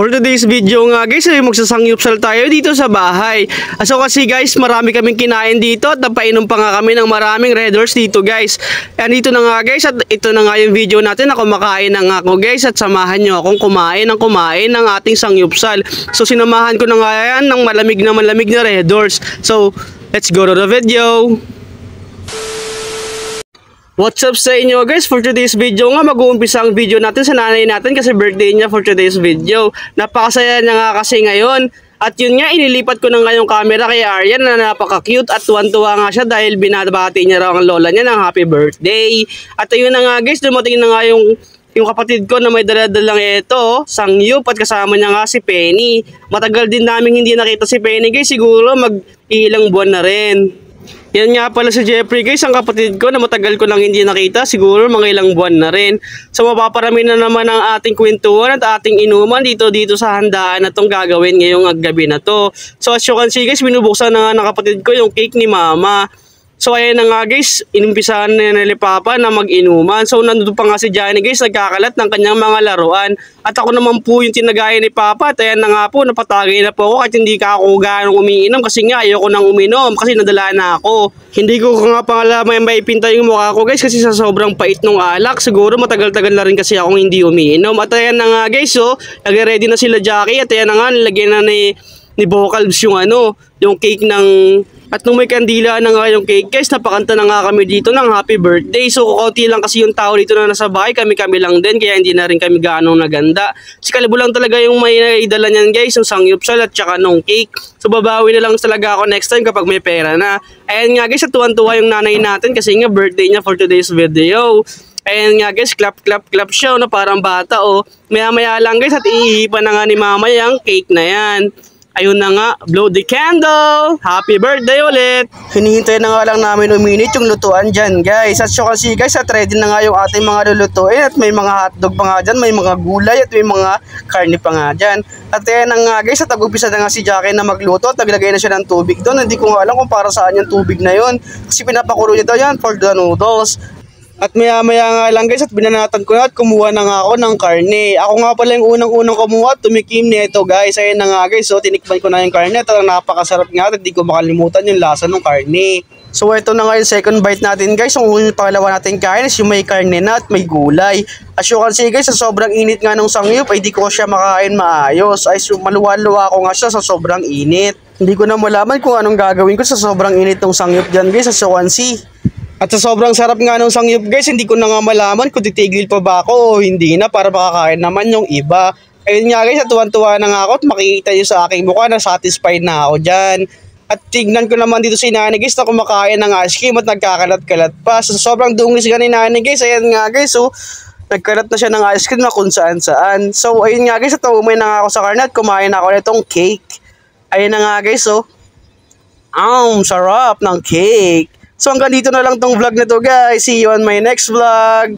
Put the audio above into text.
For today's video nga guys, ay magsasangyupsal tayo dito sa bahay. So kasi guys, marami kaming kinain dito at napainom pa nga kami ng maraming Red Horse dito guys. And dito na nga guys, at ito na nga yung video natin na kumakain na nga ako guys. At samahan nyo akong kumain ng ating sangyupsal. So sinamahan ko na nga yan ng malamig na Red Horse. So let's go to the video. What's up sa inyo guys? For today's video nga, mag-uumpisa ang video natin sa nanay natin kasi birthday niya for today's video. Napakasaya niya nga kasi ngayon. At yun nga, inilipat ko na nga yung camera kay Aryan na napaka-cute at tuwan-tuwa nga siya dahil binabati niya raw ang lola niya ng happy birthday. At ayun na nga guys, dumating na nga yung kapatid ko na may dala-dalang ito, sangyup, at kasama niya nga si Penny. Matagal din namin hindi nakita si Penny guys, siguro mag-ilang buwan na rin. Yan nga pala si Jeffrey guys, ang kapatid ko na matagal ko lang hindi nakita, siguro mga ilang buwan na rin. So mapaparami na naman ang ating kwentuhan at ating inuman dito sa handaan na itong gagawin ngayong gabi na to. So as you can see guys, binubuksan na nga ng kapatid ko yung cake ni Mama. So ayan na nga guys, inimpisahan na ni Papa na mag-inuman. So nandun pa nga si Johnny guys, nagkakalat ng kanyang mga laruan. At ako naman po yung tinagaya ni Papa. At ayan na nga po, napatagay na po ako kahit hindi ka ako ganong umiinom. Kasi nga ayoko nang uminom kasi nadala na ako. Hindi ko nga pangala may pinta yung mukha ko guys kasi sa sobrang pait ng alak. Siguro matagal-tagal na rin kasi akong hindi umiinom. At ayan na nga guys, so nag-ready na sila Jackie. At ayan na nga, nilagyan na ni Vocalbs yung cake ng... At nung may kandila na nga yung cake guys, napakanta na nga kami dito ng happy birthday. So kaunti lang kasi yung tao dito na nasa bahay, kami lang din, kaya hindi na rin kami gaano naganda. Si Kalibo lang talaga yung may naidala niyan guys, yung sangyupsal at saka nung cake. So babawi na lang talaga ako next time kapag may pera na. Ayan nga guys, at tuwan-tuwa yung nanay natin kasi nga birthday niya for today's video. Ayan nga guys, clap siya na parang bata Maya-maya lang guys at iihipan na nga ni Mama yung cake na yan. Ayun na nga, blow the candle! Happy birthday ulit! Hinihintay na nga lang namin uminit yung lutuan dyan guys. At so kasi guys, at ready na nga yung ating mga lulutuin. At may mga hotdog pa nga dyan, may mga gulay at may mga karne pa nga dyan. At ayan na nga guys, at nag-upisa na nga si Jackie na magluto at naglagay na siya ng tubig doon. Hindi ko nga alam kung para saan yung tubig na yun. Kasi pinapakulo niya daw yan for the noodles. At maya-maya nga lang guys, at binanatan ko na at kumuha na nga ako ng karne. Ako nga pala yung unang-unang kumuha at tumikim nito guys. Ayun na nga guys, so tinikman ko na yung karne at napakasarap nga at hindi ko makalimutan yung lasa ng karne. So ito na nga yung second bite natin guys. Yung unang pangalawa natin kain is yung may karne na at may gulay. As you can see guys, sa sobrang init nga ng sangyup ay di ko siya makain maayos. Ay maluwa-luwa ko nga siya sa sobrang init. Hindi ko na malaman kung anong gagawin ko sa sobrang init ng sangyup dyan guys, as you can see. At sa sobrang sarap nga ng sangyup guys, hindi ko na nga malaman kung titigil pa ba ako o hindi na para makakain naman yung iba. Ayun nga guys, at tuwan-tuwa na nga ako at makikita nyo sa aking mukha na satisfied na ako dyan. At tignan ko naman dito si Nani guys na kumakain ng ice cream at nagkakalat-kalat pa. Sa sobrang dungis nga ni Nani guys, ayan nga guys, so nagkalat na siya ng ice cream na kung saan-saan. So ayun nga guys, at umay na nga ako sa karne at kumain na ako nitong cake. Ayun na nga guys, so sarap ng cake. So hanggang dito na lang tong vlog na to guys. See you on my next vlog.